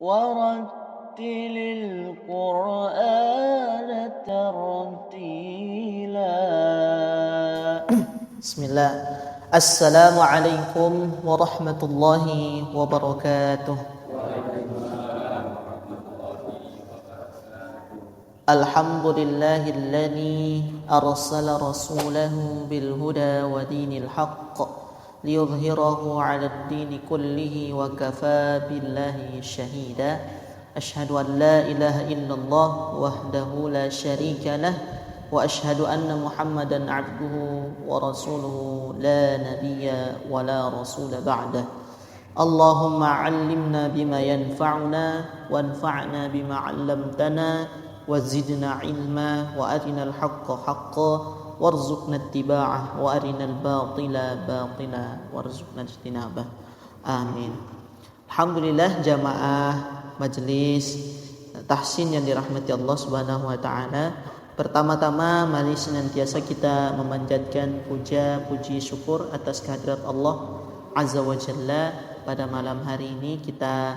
ورتل القرآن ترتيلا. بسم الله. السلام عليكم ورحمة الله وبركاته. الحمد لله الذي أرسل رسوله بالهدى ودين الحق ليظهره على الدين كله وكفى بالله شهيدا. أشهد أن لا إله إلا الله وحده لا شريك له وأشهد أن محمدا عبده ورسوله لا نبي ولا رسول بعده. اللهم علمنا بما ينفعنا وانفعنا بما علمتنا وزدنا علما وأرنا الحق حقا وارزقنا اتباعه وأرنا الباطل باطلا وارزقنا اجتنابه. Amin. Alhamdulillah jamaah majelis tahsin yang dirahmati Allah Subhanahu wa taala. Pertama-tama mari senantiasa kita memanjatkan puja puji syukur atas kehadirat Allah Azza wa Jalla. Pada malam hari ini kita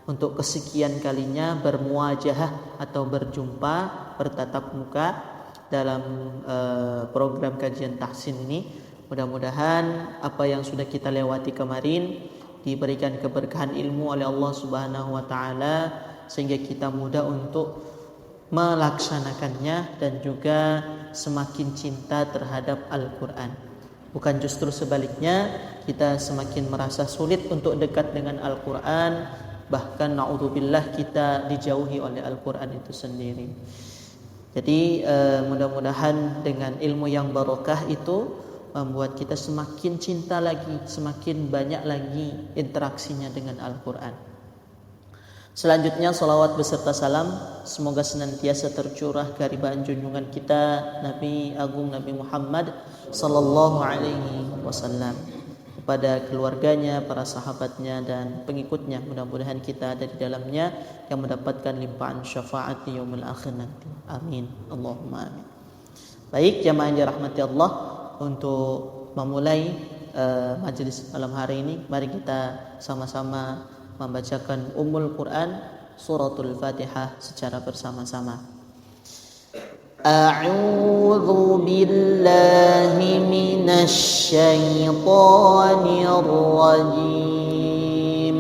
untuk kesekian kalinya bermuajahah atau berjumpa bertatap muka dalam program kajian tahsin ini. Mudah-mudahan apa yang sudah kita lewati kemarin diberikan keberkahan ilmu oleh Allah Subhanahu wa taala sehingga kita mudah untuk melaksanakannya dan juga semakin cinta terhadap Al-Qur'an. Bukan justru sebaliknya, kita semakin merasa sulit untuk dekat dengan Al-Qur'an, bahkan na'udzubillah kita dijauhi oleh Al-Qur'an itu sendiri. Jadi mudah-mudahan dengan ilmu yang barokah itu membuat kita semakin cinta lagi, semakin banyak lagi interaksinya dengan Al-Qur'an. Selanjutnya salawat beserta salam semoga senantiasa tercurah keharibaan junjungan kita Nabi Agung Nabi Muhammad sallallahu alaihi wasallam kepada keluarganya, para sahabatnya dan pengikutnya. Mudah-mudahan kita ada di dalamnya yang mendapatkan limpahan syafaat di yaumil akhir nanti. Amin. Allahumma amin. Baik jamaah yang dirahmati Allah, untuk memulai majelis malam hari ini mari kita sama-sama membacakan Ummul Quran suratul Fatihah secara bersama-sama. A'udzu billahi minasy syaithanir rajim.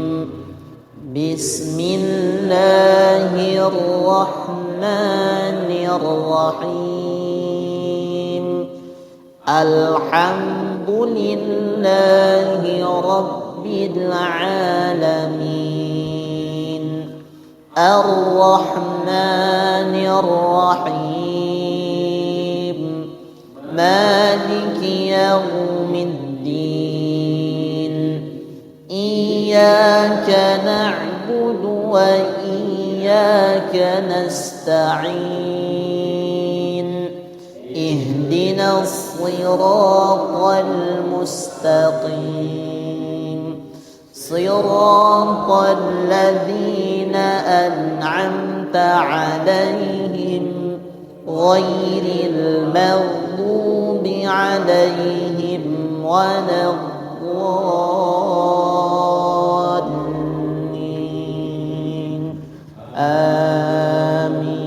Bismillahirrahmanirrahim. Alhamdulillahi rabbil alamin. Ar-Rahmanir Rahim. Maliki yaumiddin. Iyyaka na'budu wa iyyaka nasta'in. Ihdinas siratal mustaqim. Siratal ladzina an'amta 'alaihim ghairil maghdubi 'alaihim waladdallin. Amin.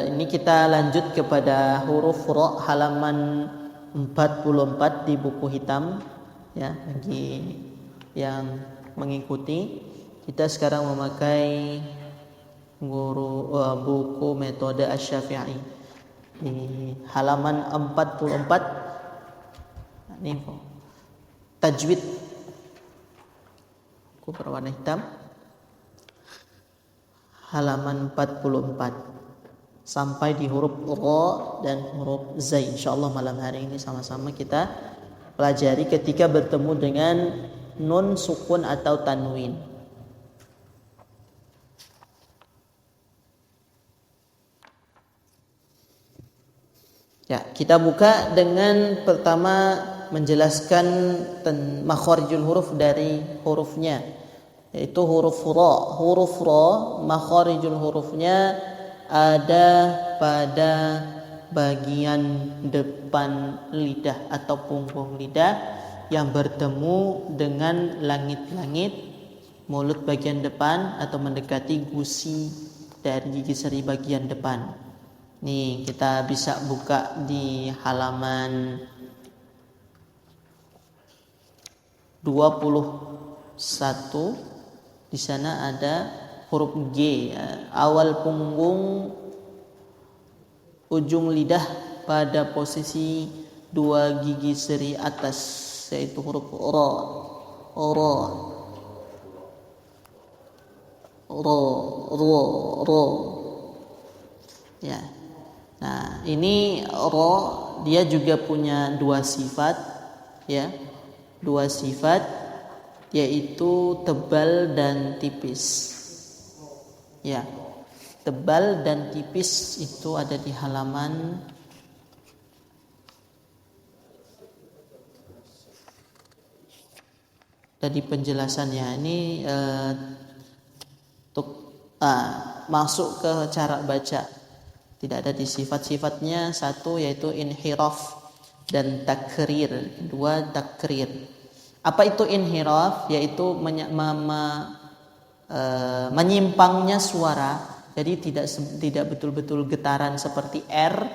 Ini kita lanjut kepada huruf ra halaman 44 di buku hitam ya, bagi yang mengikuti. Kita sekarang memakai buku metode Asy-Syafi'i di halaman 44. Ini tajwid buku berwarna hitam halaman 44 sampai di huruf ra dan huruf zai. Insyaallah malam hari ini sama-sama kita pelajari ketika bertemu dengan nun sukun atau tanwin. Ya, kita buka dengan pertama menjelaskan makharijul huruf dari hurufnya, yaitu huruf ra. Huruf ra makharijul hurufnya ada pada bagian depan lidah atau punggung lidah yang bertemu dengan langit-langit mulut bagian depan atau mendekati gusi dari gigi seri bagian depan. Nih, kita bisa buka di halaman 21. Di sana ada huruf G, awal punggung ujung lidah pada posisi dua gigi seri atas, yaitu huruf ra. Ra. Ra, ra, ra. Ya. Nah, ini ra dia juga punya dua sifat, ya. Dua sifat, yaitu tebal dan tipis. Ya. Tebal dan tipis itu ada di halaman dari penjelasannya. Ini masuk ke cara baca. Tidak ada di sifat-sifatnya. Satu yaitu inhiraf dan takrir. Dua, takrir. Apa itu inhiraf? Yaitu menyimpangnya suara. Jadi tidak betul-betul getaran seperti R.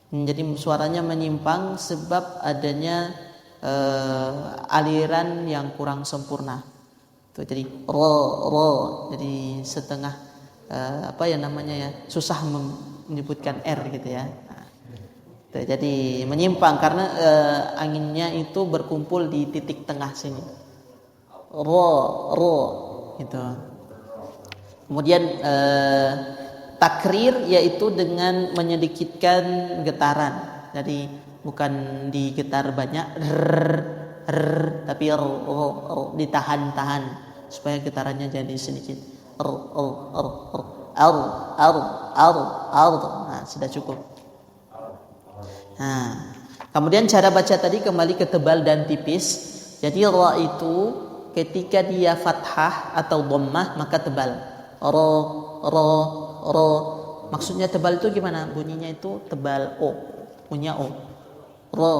Jadi suaranya menyimpang sebab adanya aliran yang kurang sempurna. Itu jadi ro. Jadi setengah susah menyebutkan R gitu ya. Nah, itu jadi menyimpang karena anginnya itu berkumpul di titik tengah sini. Ro gitu. Kemudian takrir yaitu dengan menyedikitkan getaran. Jadi bukan digetar banyak tapi ditahan-tahan supaya getarannya jadi sedikit. Nah, sudah cukup. Nah, kemudian cara baca tadi kembali ke tebal dan tipis. Jadi ra itu ketika dia fathah atau dhammah maka tebal. Ro. Maksudnya tebal itu gimana? Bunyinya itu tebal o. Punya o. Ro.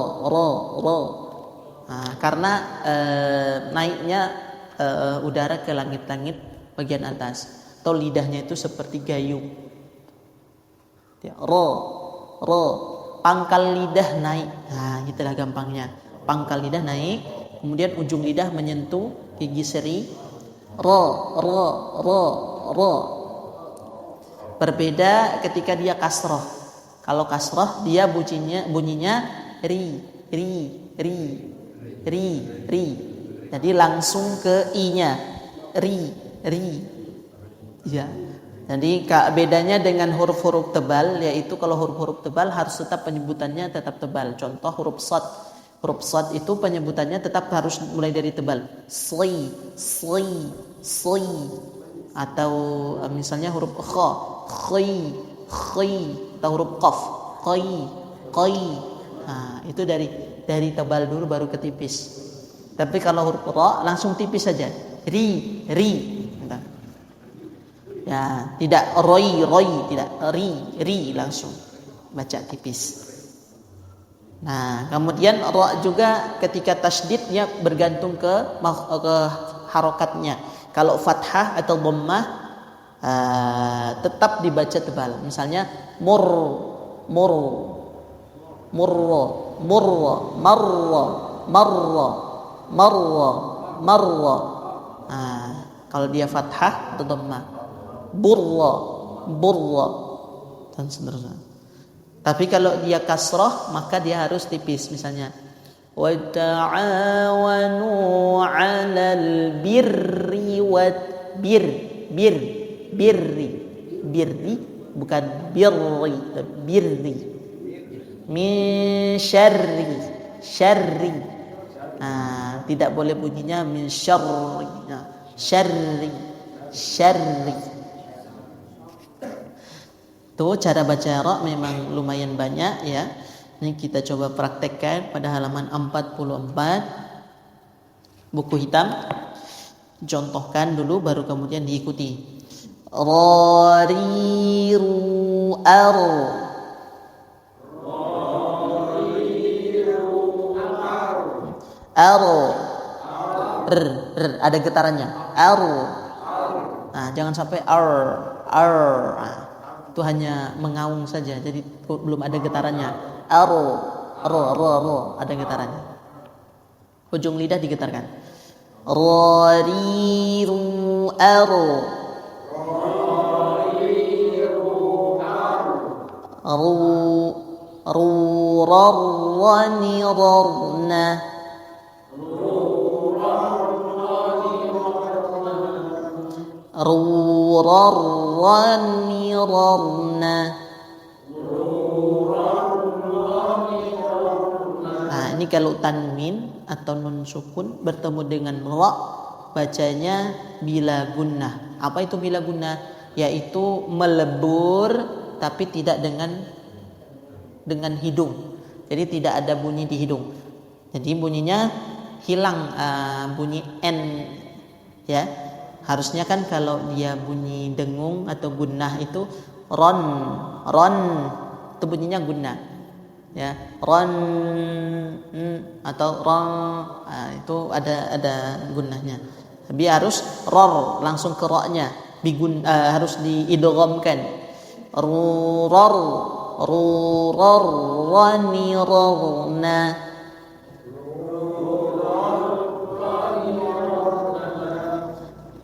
Nah, karena naiknya udara ke langit-langit bagian atas. Atau lidahnya itu seperti gayung. Ya, ro. Pangkal lidah naik. Nah, itulah gampangnya. Pangkal lidah naik, kemudian ujung lidah menyentuh gigi seri. Ro. Berbeda ketika dia kasroh. Kalau kasroh dia bunyinya ri. Jadi langsung ke i-nya. Ri. Ya. Jadi bedanya dengan huruf-huruf tebal, yaitu kalau huruf-huruf tebal harus tetap penyebutannya tetap tebal. Contoh huruf shad. Huruf shad itu penyebutannya tetap harus mulai dari tebal. Sli. Atau misalnya huruf kha, khi, atau huruf qaf, qai. Nah, itu dari tebal dulu baru ke tipis. Tapi kalau huruf ra langsung tipis saja. Ri. Ya, tidak roi, tidak ri langsung baca tipis. Nah, kemudian ra juga ketika tasydidnya bergantung ke harokatnya. Kalau fathah atau dhammah tetap dibaca tebal. Misalnya murra, marra. Nah, kalau dia fathah atau dhammah, burra dan seterusnya. Tapi kalau dia kasrah maka dia harus tipis. Misalnya wa ta'awanu 'alal birri birri bukan birri min syarri. Nah, tidak boleh bunyinya min syarri. Nah, syarri. Tuh cara baca ra memang lumayan banyak ya. Ini kita coba praktekkan pada halaman 44 buku hitam. Contohkan dulu baru kemudian diikuti. Rariru ar. ar, ada getarannya. Ar. Nah, jangan sampai ar. Nah, itu hanya mengaung saja, jadi belum ada getarannya. Ar, ada getarannya. Ujung lidah digetarkan. Rariru ar. Rurarranirarna. Rurarranirarna. Nah, ini kalau tanwin atau nun sukun bertemu dengan ra, bacanya bila gunnah. Apa itu bila gunnah? Yaitu melebur tapi tidak dengan hidung. Jadi tidak ada bunyi di hidung. Jadi bunyinya hilang, bunyi n, ya. Harusnya kan kalau dia bunyi dengung atau gunnah itu ron itu bunyinya gunnah, ya. Ron atau ron, itu ada gunnahnya. Tapi harus ror, langsung ke ra-nya, harus diidghamkan. Rurarranirarna.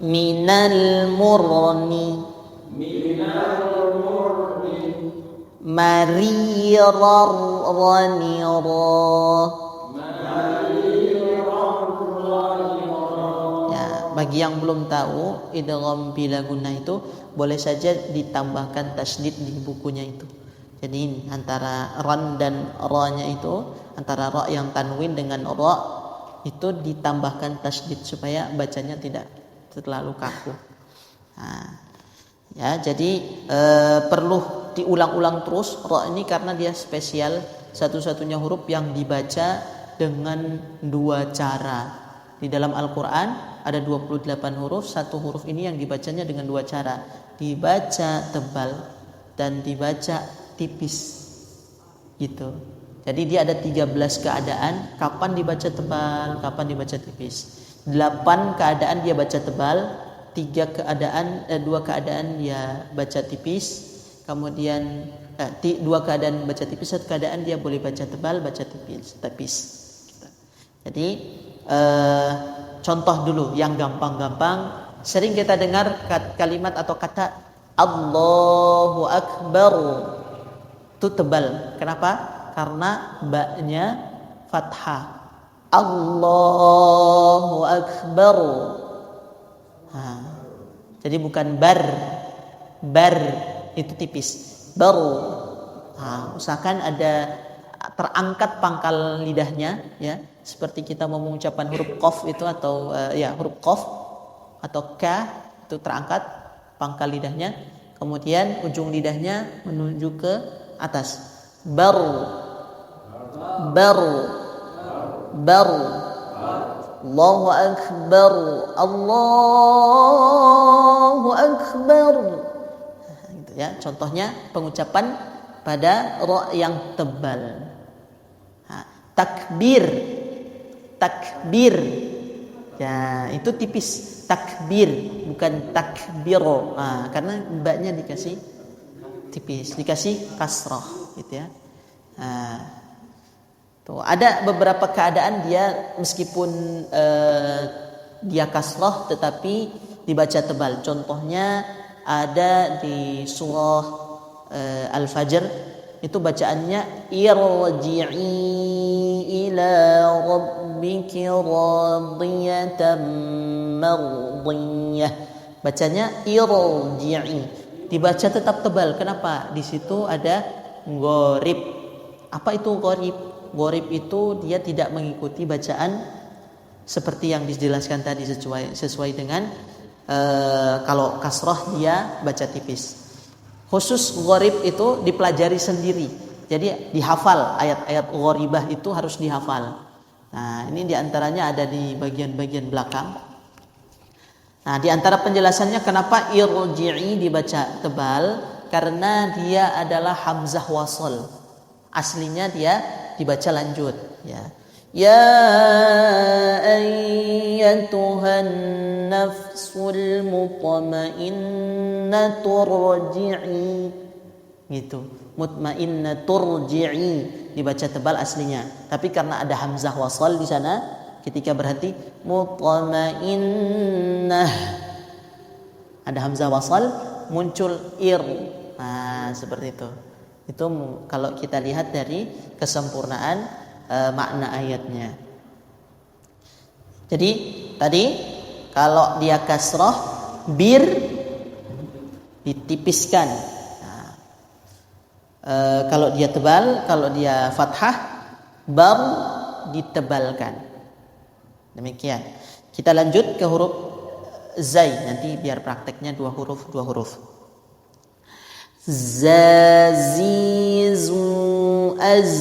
Minal murni marirarranira. Ya, bagi yang belum tahu idgham bila gunnah itu boleh saja ditambahkan tasydid di bukunya itu. Jadi antara ran dan ra-nya itu, antara ra yang tanwin dengan ra itu ditambahkan tasydid supaya bacanya tidak terlalu kaku. Nah, ya, jadi perlu diulang-ulang terus ra ini karena dia spesial, satu-satunya huruf yang dibaca dengan dua cara. Di dalam Al-Qur'an ada 28 huruf, satu huruf ini yang dibacanya dengan dua cara, dibaca tebal dan dibaca tipis. Gitu. Jadi dia ada 13 keadaan kapan dibaca tebal, kapan dibaca tipis. 8 keadaan dia baca tebal, 2 keadaan dia baca tipis, kemudian 2 keadaan baca tipis, 1 keadaan dia boleh baca tebal, baca tipis. Jadi contoh dulu yang gampang-gampang. Sering kita dengar kalimat atau kata Allahu Akbar, itu tebal. Kenapa? Karena ba-nya fathah. Allahu Akbar. Jadi bukan bar itu tipis. Baru. Usahakan ada terangkat pangkal lidahnya, ya, seperti kita mau mengucapkan huruf qaf itu atau huruf qaf atau ka itu terangkat pangkal lidahnya, kemudian ujung lidahnya menuju ke atas. Baru. Allahu Akbar. Allahu Akbar. Gitu ya. Contohnya pengucapan pada ra yang tebal. Takbir. Ya, itu tipis. Takbir, bukan takbiro. Karena ba-nya dikasih tipis, dikasih kasrah, gitu ya. Tuh, ada beberapa keadaan dia meskipun dia kasrah tetapi dibaca tebal. Contohnya ada di surah Al-Fajr, itu bacaannya irji'i ila rabbiki radiyatan mardiyah. Bacanya irji'i, dibaca tetap tebal. Kenapa? Di situ ada gharib. Apa itu gharib? Gharib itu dia tidak mengikuti bacaan seperti yang dijelaskan tadi, sesuai dengan kalau kasrah dia baca tipis. Khusus gharib itu dipelajari sendiri. Jadi dihafal, ayat-ayat gharibah itu harus dihafal. Nah, ini diantaranya ada di bagian-bagian belakang. Nah, diantara penjelasannya kenapa irji'i dibaca tebal, karena dia adalah hamzah wasl. Aslinya dia dibaca lanjut, ya. Ya ayyatuhan nafsul mutmainnah turji'i. Gitu. Mutmainnah turji'i dibaca tebal aslinya. Tapi karena ada hamzah wasal di sana, ketika berhenti mutmainnah ada hamzah wasal muncul ir. Nah, seperti itu. Itu kalau kita lihat dari kesempurnaan makna ayatnya. Jadi tadi kalau dia kasroh bir ditipiskan. Nah, kalau dia tebal, kalau dia fathah bar ditebalkan. Demikian. Kita lanjut ke huruf zai. Nanti biar prakteknya dua huruf. Zazizu az.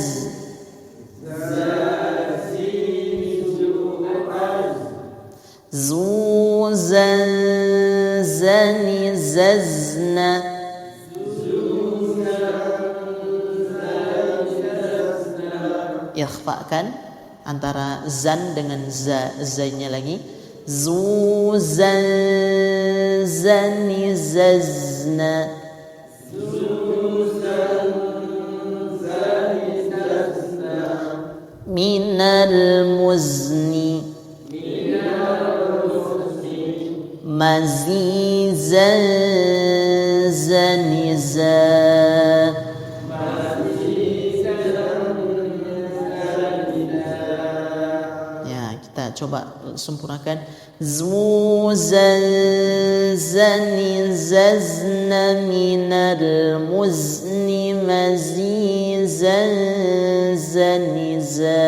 Zu zani zazna. Ikhfakan antara zan dengan zanya lagi. Zu zani zazna. Minal muzni mazizan zaniza. Ya, kita coba sempurnakan. Zuzan zanizazna minal muzni mazizan zaniza.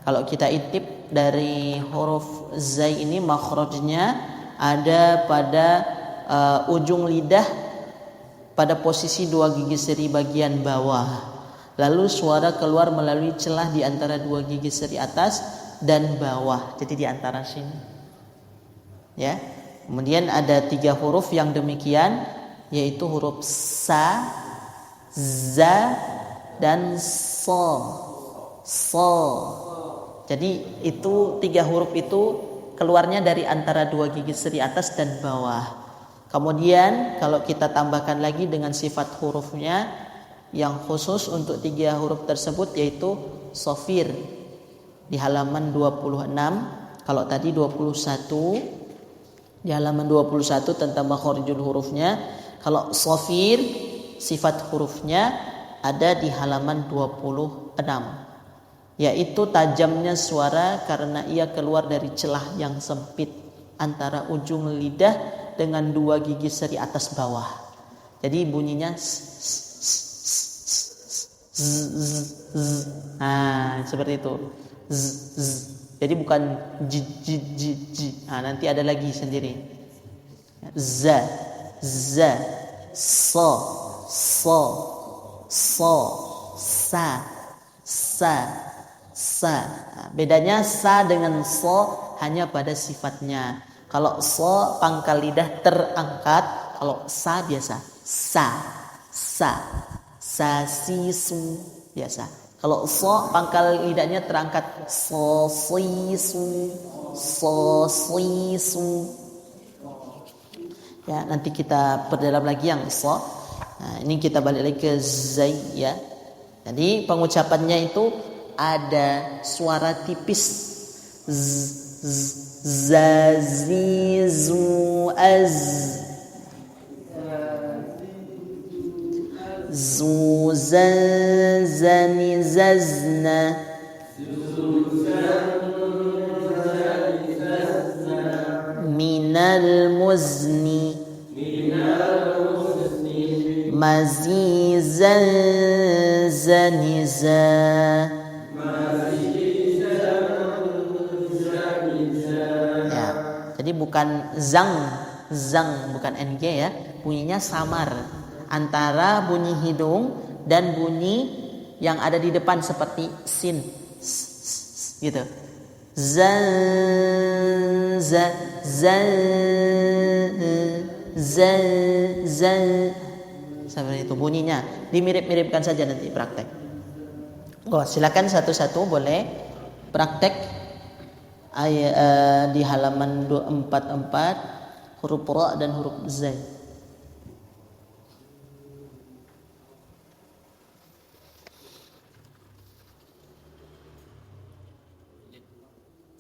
Kalau kita intip dari huruf zai ini makhrajnya ada pada ujung lidah pada posisi dua gigi seri bagian bawah. Lalu suara keluar melalui celah di antara dua gigi seri atas dan bawah. Jadi di antara sini. Ya. Kemudian ada 3 huruf yang demikian, yaitu huruf sa, za dan so. Jadi itu 3 huruf itu keluarnya dari antara 2 gigi seri atas dan bawah. Kemudian kalau kita tambahkan lagi dengan sifat hurufnya yang khusus untuk 3 huruf tersebut, yaitu sofir di halaman 26. Kalau tadi 21 di halaman 21 tentang makharijul hurufnya. Kalau sofir sifat hurufnya ada di halaman 26. Yaitu tajamnya suara karena ia keluar dari celah yang sempit antara ujung lidah dengan 2 gigi seri atas bawah. Jadi bunyinya seperti itu. Jadi bukan ji. Nanti ada lagi sendiri. Za, so, sa. Bedanya sa dengan so hanya pada sifatnya. Kalau so pangkal lidah terangkat, kalau sa biasa sa si su biasa. Kalau so pangkal lidahnya terangkat, so si su. Ya, nanti kita perdalam lagi yang so. Nah, ini kita balik lagi ke zai ya. Jadi pengucapannya itu ada suara tipis zazizu az, zuzan zanizazna, minal muzni mazizan zaniza. Ya, jadi bukan zang bukan ng ya, bunyinya samar antara bunyi hidung dan bunyi yang ada di depan seperti sin gitu. Seperti itu bunyinya. Dimirip-miripkan saja nanti praktek. Silakan satu-satu boleh praktek di halaman 244 huruf ra dan huruf z.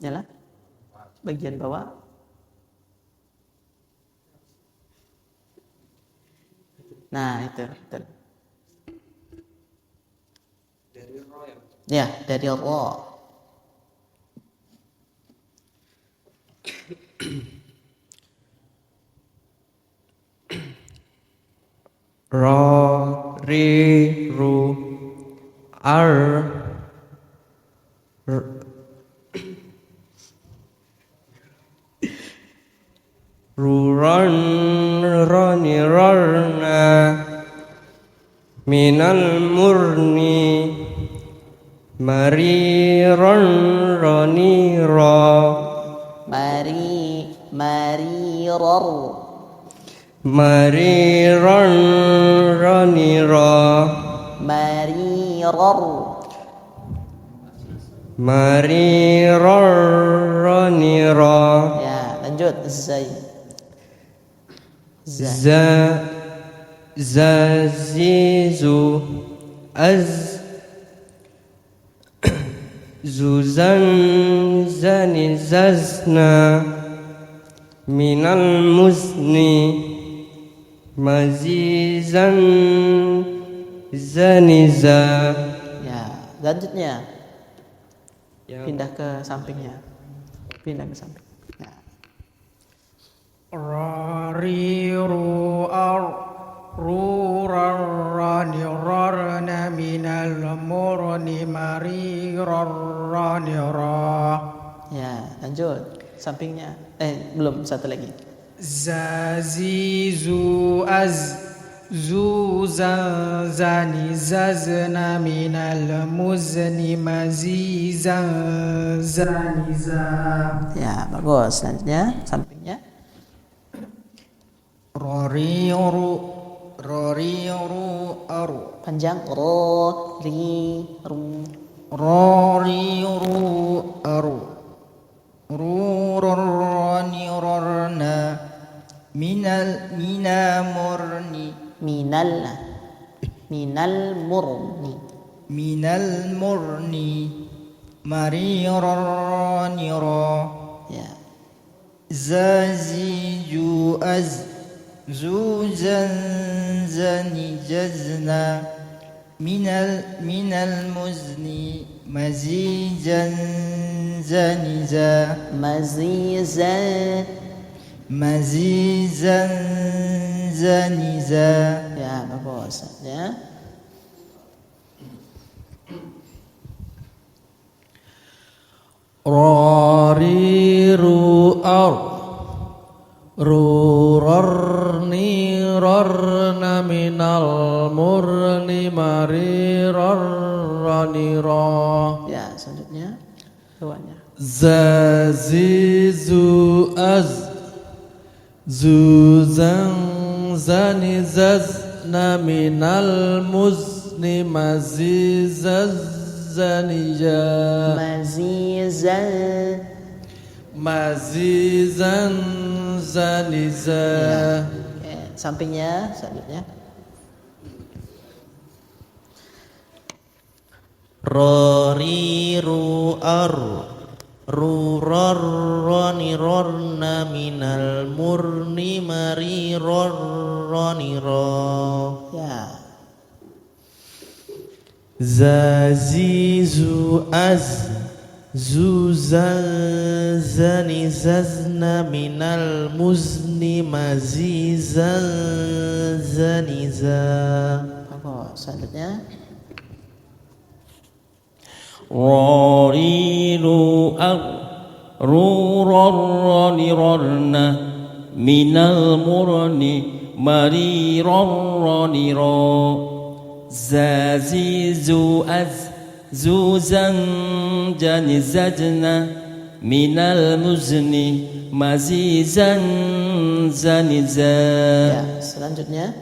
Nyala? Bagian bawah. Nah, itu. Dari ro ya? Ya, dari ro. Ro, ri, ru, ar, ruran, rani, rarna, minal murni, mariran, rani, ra, marirar, mariran, rani, ra, marirar, marirar, rani, ra. Ya, lanjut zai. Zazizu az zuzan zani zazna minal muzni mazizan zaniza. Ya, selanjutnya pindah ke sampingnya. Ya. Rariru ar rurarrani rarna minal murni marirarrani ra. Ya, lanjut sampingnya. Belum, satu lagi. Zazizu az zuzan zani zazna minal muzni mazizan zaniza. Ya, bagus. Selanjutnya sampingnya. Roriru aru Panjang ro ri ru. Roriru aru rurani rarna minal murni marirani ra. Ya. Zaziju az zuzan zani jazna minal muzni mazizan zaniza mazizan zaniza. Ya, bagus. Ya. Rariru ar rurarni rarna minal murni marirarrani ra. Ya, selanjutnya bawahnya. Zazizu az zuzan zani zazna minal muzni mazizaz zanija mazizan zaniza. Ya. Sampingnya selanjutnya. Rariru ar rurarrani rarna minal murni marirarrani ra. Ya. Zazizu az zuzan zani zazna minal muzni mazizan zaniza. Selanjutnya. Rariru ar rurarrani rarna minal murni marirarrani ra. Zazizu az zuzan jani zajna minal muzni mazizan zaniza. Ya, selanjutnya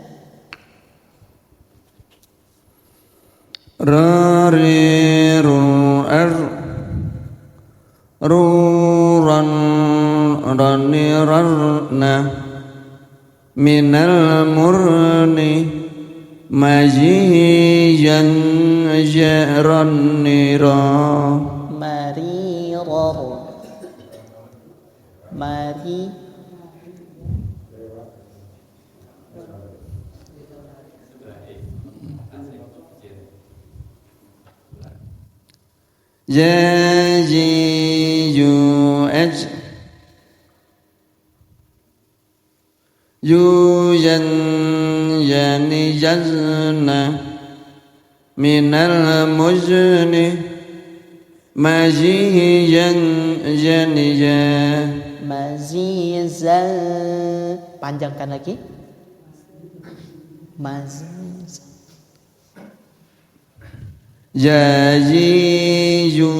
rariru ruran ranirarna minal murni majijan jaranira. Mari Jajiju Yujan jani jazna minal muzni majijan janija. mazizan, panjangkan lagi. Mazizan. Jajiju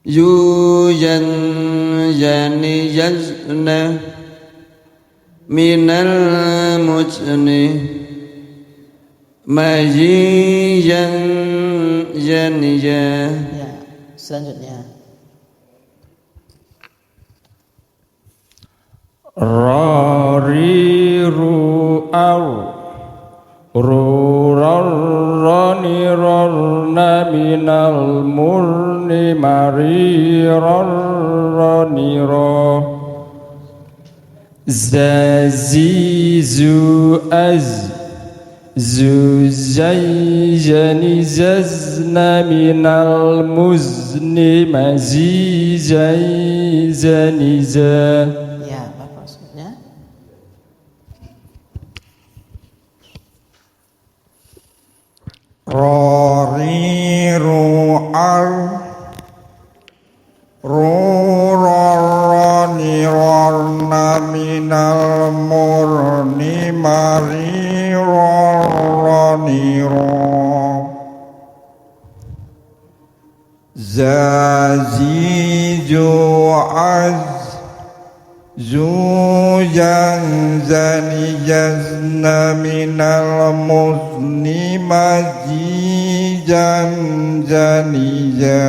Yujan jani jazna minal muzni majijan janija. Ya, selanjutnya rariru rurarranirarna minal murni marirarranira. Zazizu zuzayjani zazna minal muzni mazizayzaniza. ya, apa maksudnya? Rariru rurarranirarna minal murni marirarranira. Zaziju zujan zanijazna minal muzni majijan janija.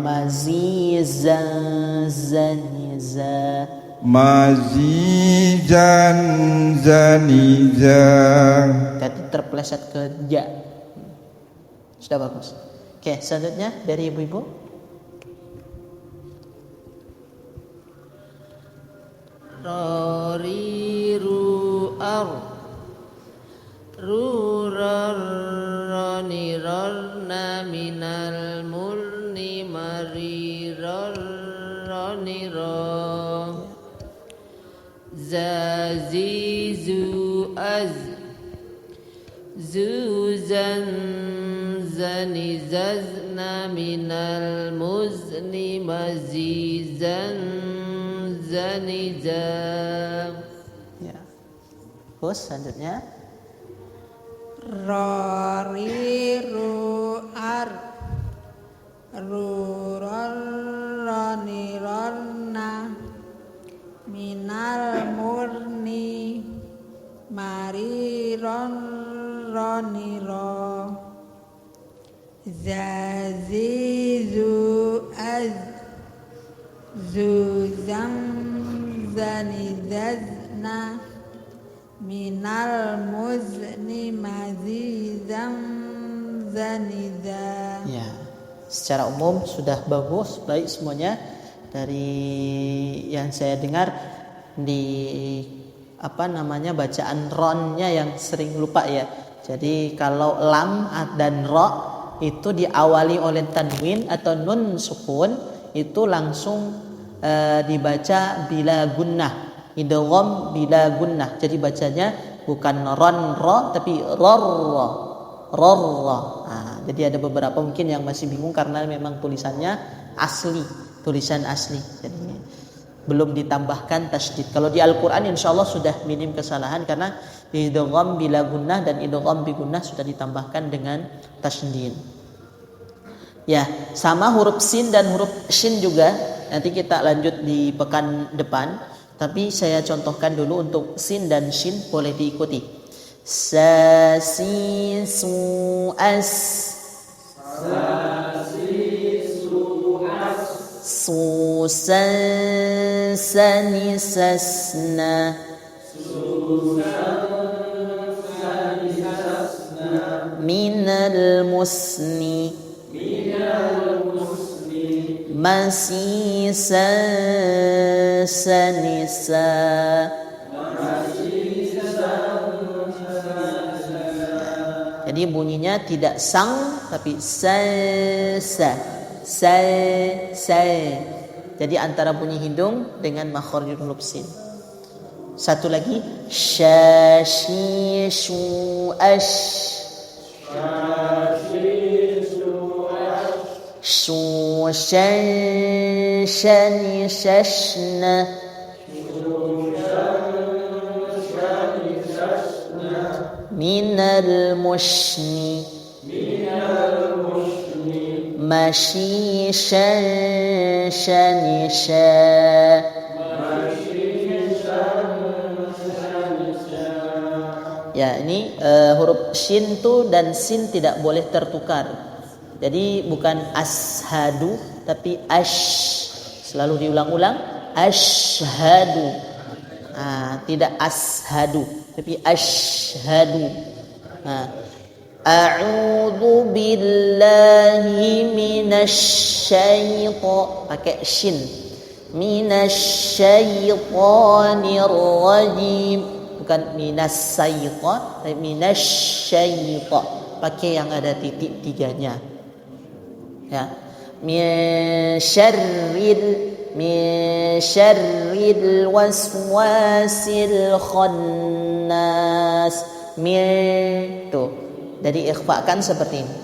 Mazizan zaniza. Majijan zanija. Tadi terpeleset ke ja. Sudah bagus. Oke, selanjutnya dari ibu-ibu. Rariru rurarranirarna minal murni marirarranira. Zazizu zuzan zanizazna minal muzni mazizan zaniza. Ya. Terus selanjutnya rariru rurarranirarna minal murni marirarranira. Zazizu zuzan zanizazna minal muzni mazizan zaniza. ya, secara umum sudah bagus, baik semuanya. Dari yang saya dengar di bacaan ronnya yang sering lupa ya. Jadi kalau lam dan ro itu diawali oleh tanwin atau nun sukun, itu langsung dibaca bila gunnah, idgham bila gunnah. Jadi bacanya bukan ron ro tapi rorro. Nah, jadi ada beberapa mungkin yang masih bingung karena memang tulisan asli. Jadi belum ditambahkan tasydid. Kalau di Al-Qur'an insyaallah sudah minim kesalahan karena idgham bila gunnah dan idgham bi gunnah sudah ditambahkan dengan tasydid. Ya, sama huruf sin dan huruf shin juga. Nanti kita lanjut di pekan depan. Tapi saya contohkan dulu untuk sin dan shin boleh diikuti. Sa si su as. Su san sani sasna. Minal musni. Masisa sanisa. Jadi bunyinya tidak sang tapi sa. Jadi antara bunyi hidung dengan makhrajul huruf sin. Satu lagi sha shi shu ash. Shu shan shani shashna. Minal mushni. Mashi shan shani sha. Ya, ini huruf shin tu dan sin tidak boleh tertukar. Jadi bukan ashadu tapi ash. Selalu diulang-ulang ashhadu. Tidak ashadu tapi ashhadu. A'udzu billahi minasyaitonir pakai shin. Minasyaitonir rajim. Bukan minasyaiton tapi minasyaiton. Pakai yang ada titik tiganya. Ya. Min syarril waswasil khannas. Tuh. Jadi ikhfakan seperti ini.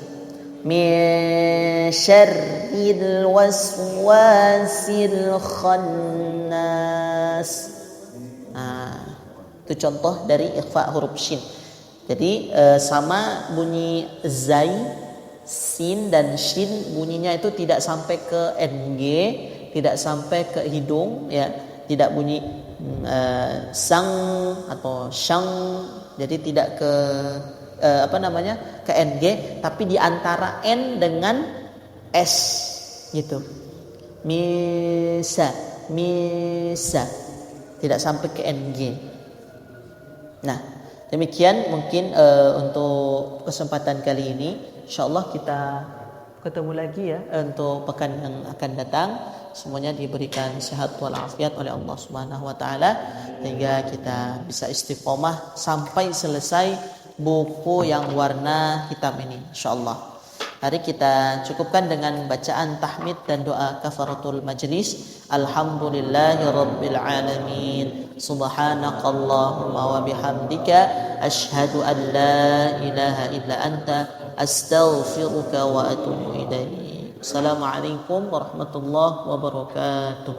Min syarril waswasil khannas. Itu contoh dari ikhfa huruf shin. Jadi sama bunyi zai, sin dan shin bunyinya itu tidak sampai ke ng, tidak sampai ke hidung, ya, tidak bunyi sang atau syang. Jadi tidak ke ke ng, tapi di antara n dengan s gitu. Misa, tidak sampai ke ng. Nah, demikian mungkin untuk kesempatan kali ini. Insyaallah kita ketemu lagi ya untuk pekan yang akan datang. Semuanya diberikan sehat walafiat oleh Allah Subhanahu wa taala sehingga kita bisa istiqomah sampai selesai buku yang warna hitam ini insyaallah. Mari kita cukupkan dengan bacaan tahmid dan doa kafaratul majlis. Alhamdulillahirabbil alamin. Subhanakallahumma wa bihamdika asyhadu an la ilaha illa anta astaghfiruka wa atubu ilaik. Assalamualaikum warahmatullahi wabarakatuh.